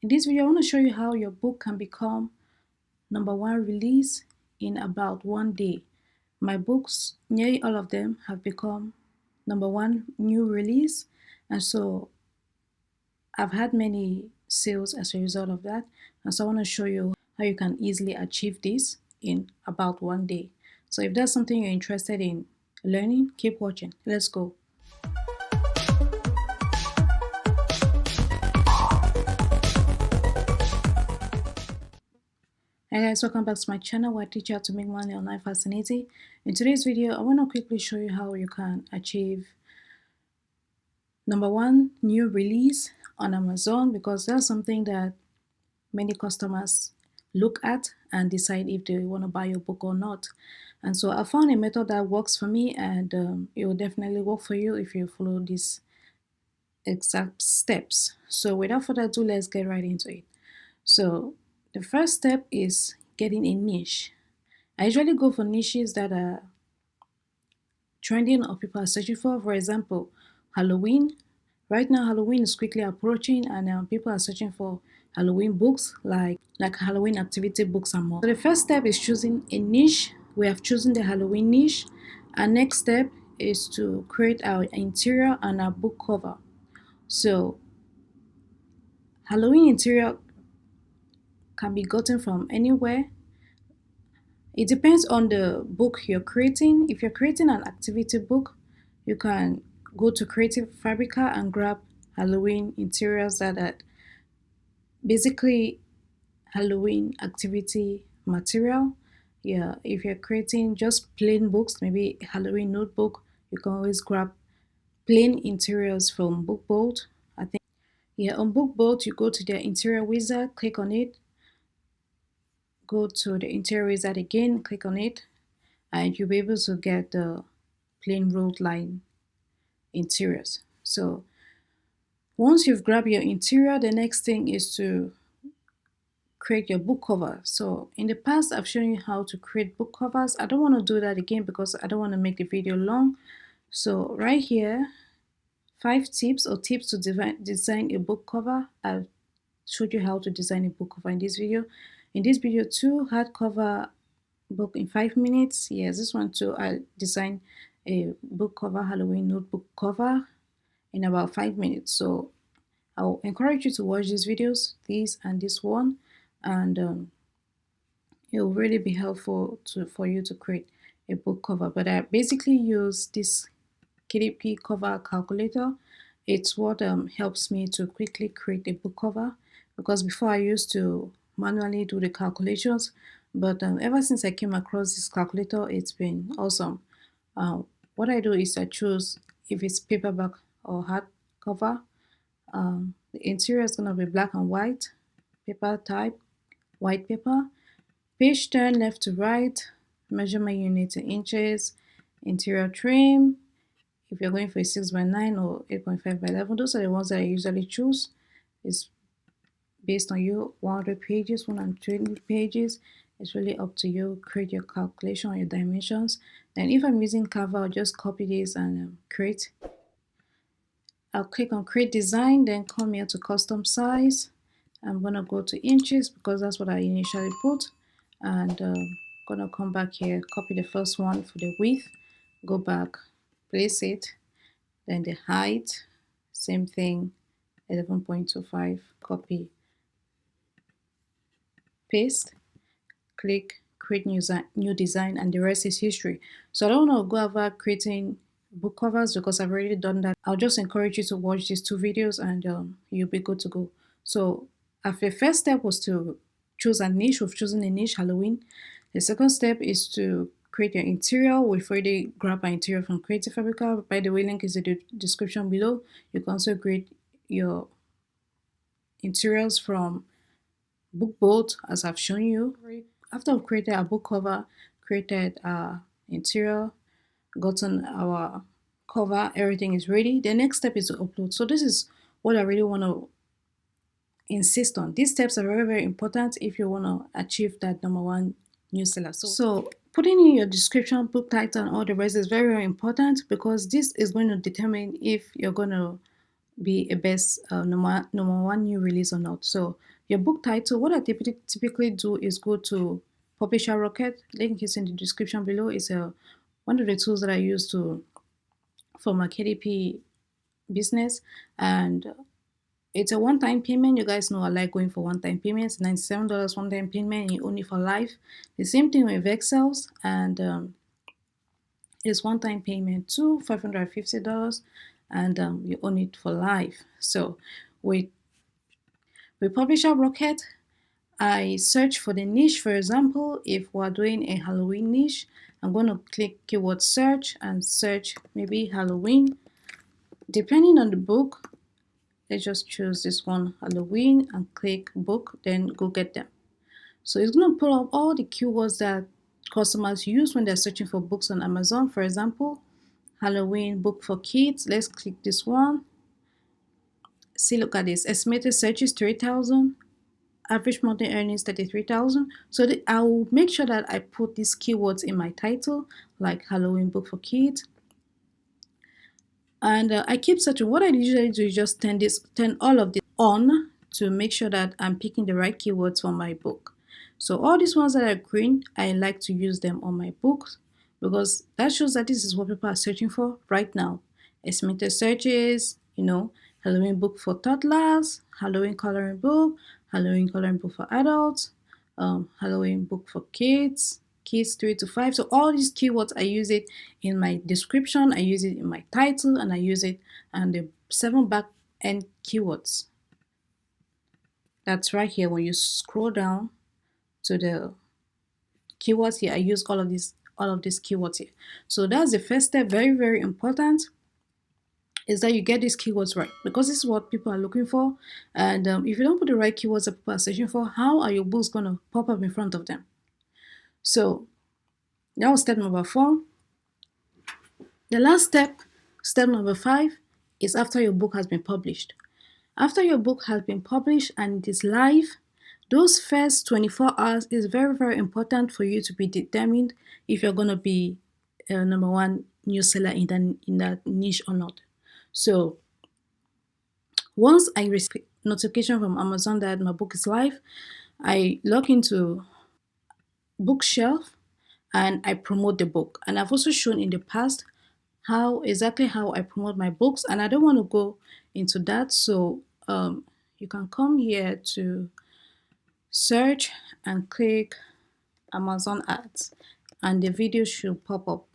In this video, I want to show you how your book can become #1 release in about 1 day. My books, nearly all of them, have become #1 new release, and so I've had many sales as a result of that. And so I want to show you how you can easily achieve this in about 1 day. So if that's something you're interested in learning, keep watching. Let's go. Hey guys, welcome back to my channel where I teach you how to make money online fast and easy. In today's video, I want to quickly show you how you can achieve #1 new release on Amazon, because that's something that many customers look at and decide if they want to buy your book or not. And so I found a method that works for me, and it will definitely work for you if you follow these exact steps. So without further ado, let's get right into it. So the first step is getting a niche. I usually go for niches that are trending or people are searching for. For example, Halloween. Right now, Halloween is quickly approaching, and people are searching for Halloween books, like Halloween activity books and more. So the first step is choosing a niche. We have chosen the Halloween niche. Our next step is to create our interior and our book cover. So Halloween interior can be gotten from anywhere. It depends on the book you're creating. If you're creating an activity book, you can go to Creative Fabrica and grab Halloween interiors that are basically Halloween activity material. Yeah, if you're creating just plain books, maybe Halloween notebook, you can always grab plain interiors from BookBolt. I think, yeah, on BookBolt, you go to the interior wizard, click on it, go to the interior wizard again, click on it, and you'll be able to get the plain road line interiors. So once you've grabbed your interior, the next thing is to create your book cover. So in the past, I've shown you how to create book covers. I don't want to do that again because I don't want to make the video long. So right here, 5 tips or tips to design a book cover. I've showed you how to design a book cover in this video. In this video, 2 hardcover book in 5 minutes. Yes, this one too. I designed a book cover, Halloween notebook cover, in about 5 minutes. So I'll encourage you to watch these videos, this and this one, and it will really be helpful for you to create a book cover. But I basically use this KDP cover calculator. It's what helps me to quickly create a book cover, because before I used to manually do the calculations, but ever since I came across this calculator, it's been awesome. What I do is I choose if it's paperback or hardcover. The interior is going to be black and white, paper type, white paper. Page turn left to right, measurement unit in inches, interior trim. If you're going for a 6x9 or 8.5x11, those are the ones that I usually choose. It's based on you, 100 pages, 120 pages. It's really up to you. Create your calculation on your dimensions. Then if I'm using Canva, I'll just copy this and create. I'll click on create design, then come here to custom size. I'm gonna go to inches because that's what I initially put, and gonna come back here, copy the first one for the width, go back, place it, then the height, same thing, 11.25, copy, paste, click create new design, and the rest is history. So I don't want to go over creating book covers because I've already done that. I'll just encourage you to watch these 2 videos and you'll be good to go. So after the first step was to choose a niche. We've chosen a niche, Halloween. The second step is to create your interior. We've already grabbed our interior from Creative Fabrica. By the way, link is in the description below. You can also create your interiors from BookBolt, as I've shown you. After we've created our book cover, created our interior, gotten our cover, everything is ready. The next step is to upload. So this is what I really want to insist on. These steps are very, very important if you want to achieve that #1 new seller. So putting in your description, book title, and all the rest is very, very important, because this is going to determine if you're going to be a best number one new release or not. So your book title, what I typically do is go to Publisher Rocket. Link is in the description below. It's one of the tools that I use to for my KDP business, and it's a one-time payment. You guys know I like going for one-time payments. $97 one-time payment. You own it for life. The same thing with Vexels, and it's one-time payment too, $550, and you own it for life. So with Publisher Rocket, I search for the niche. For example, if we're doing a Halloween niche, I'm going to click keyword search and search maybe Halloween. Depending on the book, let's just choose this one, Halloween, and click book, then go get them. So it's going to pull up all the keywords that customers use when they're searching for books on Amazon. For example, Halloween book for kids. Let's click this one. See, look at this. Estimated searches 3,000. Average monthly earnings 33,000. So I will make sure that I put these keywords in my title, like Halloween book for kids. And I keep searching. What I usually do is just turn all of this on to make sure that I'm picking the right keywords for my book. So all these ones that are green, I like to use them on my books because that shows that this is what people are searching for right now. Estimated searches, Halloween book for toddlers, Halloween coloring book for adults, Halloween book for kids 3 to 5. So all these keywords, I use it in my description, I use it in my title, and I use it on the 7 back end keywords. That's right here. When you scroll down to the keywords here, I use all of these keywords here. So that's the first step. Very, very important is that you get these keywords right, because this is what people are looking for. And if you don't put the right keywords that people are searching for, how are your books going to pop up in front of them? So that was step number 4. The last step number 5, is after your book has been published. After your book has been published and it is live, those first 24 hours is very, very important for you to be determined if you're going to be a number one news seller in that niche or not. So once I receive notification from Amazon that my book is live, I log into Bookshelf and I promote the book. And I've also shown in the past exactly how I promote my books, and I don't want to go into that. So you can come here to search and click Amazon ads, and the video should pop up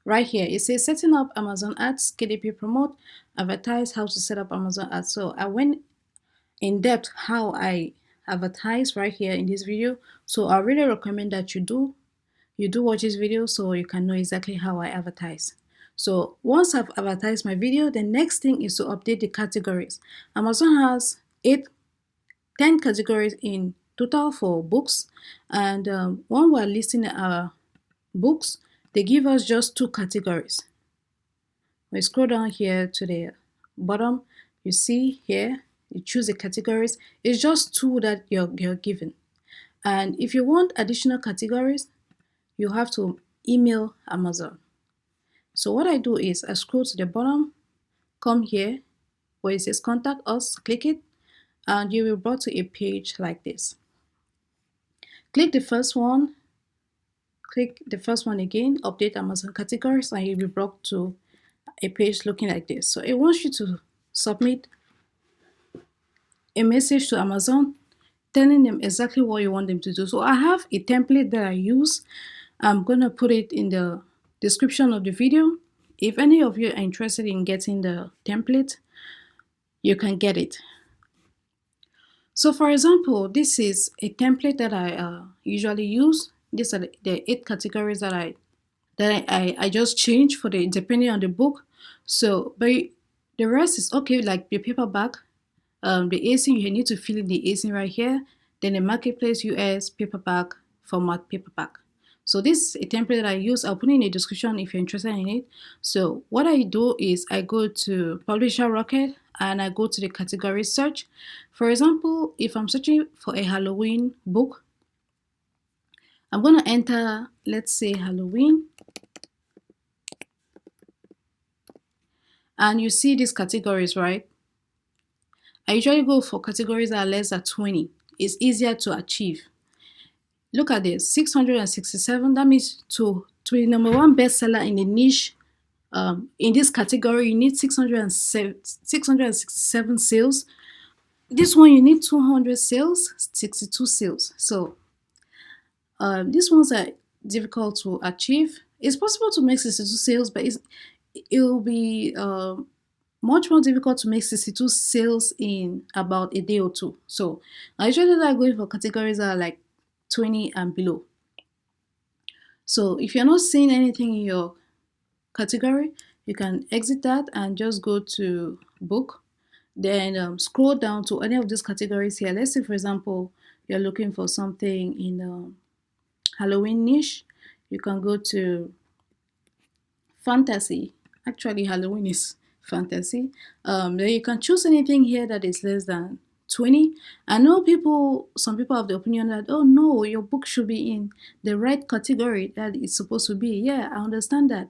right here. It says setting up Amazon ads, KDP promote, advertise, how to set up Amazon ads. So I went in depth how I advertise right here in this video. So I really recommend that you do watch this video so you can know exactly how I advertise. So once I've advertised my video, the next thing is to update the categories. Amazon has 10 categories in total for books, and when we're listing our books, they give us just 2 categories. When you scroll down here to the bottom, you see here, you choose the categories. It's just 2 that you're given. And if you want additional categories, you have to email Amazon. So what I do is I scroll to the bottom, come here where it says contact us, click it, and you will be brought to a page like this. Click the first one again, update Amazon categories, and you'll be brought to a page looking like this. So it wants you to submit a message to Amazon telling them exactly what you want them to do. So I have a template that I use. I'm going to put it in the description of the video. If any of you are interested in getting the template, you can get it. So for example, this is a template that I usually use. These are the 8 categories that I just change for depending on the book. So but the rest is okay, like the paperback, the ASIN, you need to fill in the ASIN right here. Then the marketplace US paperback format paperback. So this is a template that I use. I'll put in a description if you're interested in it. So what I do is I go to Publisher Rocket and I go to the category search. For example, if I'm searching for a Halloween book, I'm going to enter, let's say, Halloween. and you see these categories, right? I usually go for categories that are less than 20. It's easier to achieve. Look at this, 667. That means to be number one bestseller in the niche, in this category, you need 667 sales. This one, you need 200 sales, 62 sales. So these ones are difficult to achieve. It's possible to make 62 sales, but it will be much more difficult to make 62 sales in about a day or two. So I usually like going for categories that are like 20 and below. So if you're not seeing anything in your category, you can exit that and just go to book. Then scroll down to any of these categories here. Let's say, for example, you're looking for something in Halloween niche. You can go to fantasy. Actually, Halloween is fantasy. Then you can choose anything here that is less than 20. I know some people have the opinion that, oh no, your book should be in the right category that it's supposed to be. Yeah, I understand that.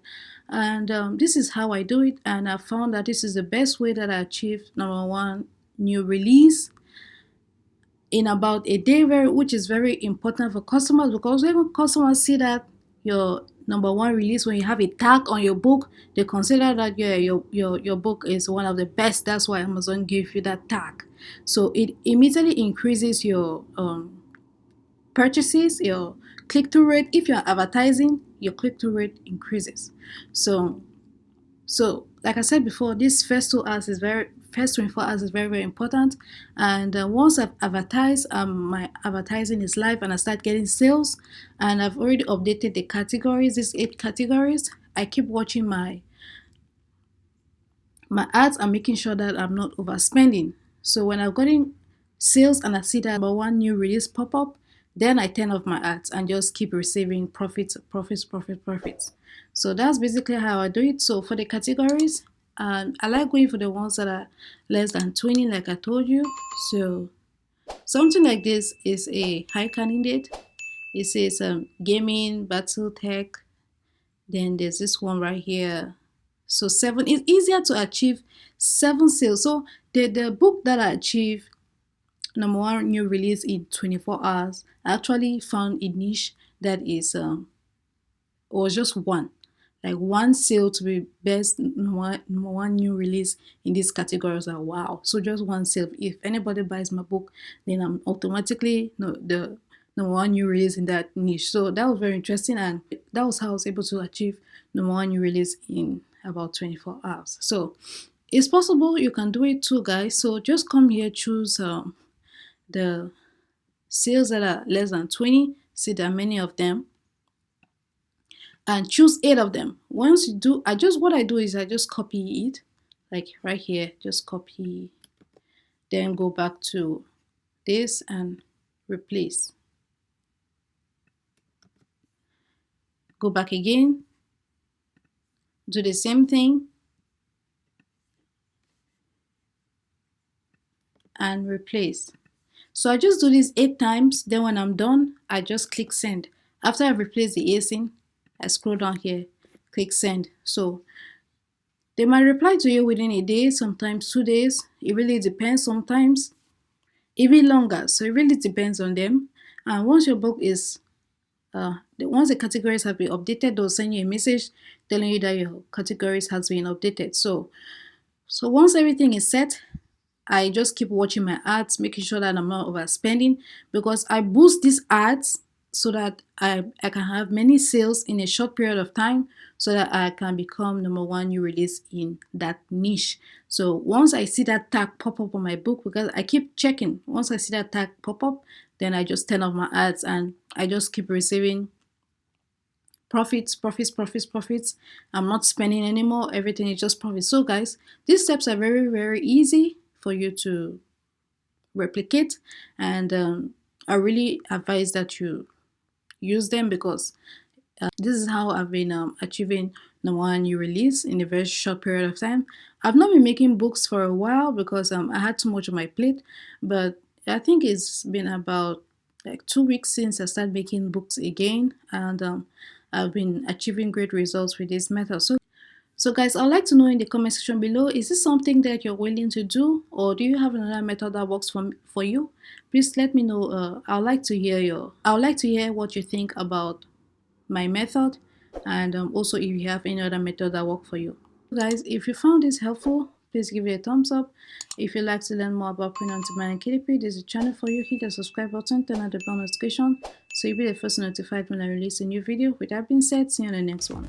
And this is how I do it. And I found that this is the best way that I achieve number one, new release in about a day, which is very important for customers, because when customers see that your number one release, when you have a tag on your book, they consider that, yeah, your book is one of the best. That's why Amazon gives you that tag. So it immediately increases your purchases, your click-through rate. If you're advertising, your click-through rate increases. So like I said before, this first 24 hours is very, very important. And once I've advertised, my advertising is live and I start getting sales, and I've already updated the categories, these 8 categories. I keep watching my ads and making sure that I'm not overspending. So when I've gotten sales and I see that number one new release pop up, then I turn off my ads and just keep receiving profits, profits, profits, profits. So that's basically how I do it. So for the categories, I like going for the ones that are less than 20, like I told you. So something like this is a high candidate. It says gaming, battle tech. Then there's this one right here. So 7 is easier to achieve 7 sales. So the book that I achieved number one new release in 24 hours, I actually found a niche that is was just one, like one sale to be best number one new release in this category. I was like, wow. So just one sale. If anybody buys my book, then I'm automatically the number one new release in that niche. So that was very interesting, and that was how I was able to achieve number one new release in about 24 hours. So it's possible, you can do it too, guys. So just come here, choose the sales that are less than 20. See, there are many of them, and choose 8 of them. Once you do, what I do is I just copy it, like right here, just copy, then go back to this and replace. Go back again, do the same thing, and replace. So I just do this 8 times. Then when I'm done, I just click send. After I've replaced the ASIN, I scroll down here, click send. So they might reply to you within a day, sometimes 2 days. It really depends. Sometimes even longer. So it really depends on them. And once your book is once the categories have been updated, they'll send you a message telling you that your categories has been updated. So once everything is set, I just keep watching my ads, making sure that I'm not overspending, because I boost these ads so that I can have many sales in a short period of time, so that I can become number one new release in that niche. So once I see that tag pop up on my book, because I keep checking, once I see that tag pop up, then I just turn off my ads and I just keep receiving profits, profits, profits, profits. I'm not spending anymore. Everything is just profits. So guys, these steps are very, very easy for you to replicate, and I really advise that you use them, because this is how I've been achieving number one new release in a very short period of time. I've not been making books for a while because I had too much on my plate, but I think it's been about like 2 weeks since I started making books again, and I've been achieving great results with this method. So guys, I'd like to know in the comment section below, is this something that you're willing to do, or do you have another method that works for you? Please let me know. I would like to hear what you think about my method, and also if you have any other method that work for you. Guys, if you found this helpful, please give it a thumbs up. If you'd like to learn more about print on demand and KDP, this is a channel for you. Hit the subscribe button, turn on the bell notification so you'll be the first notified when I release a new video. With that being said, see you on the next one.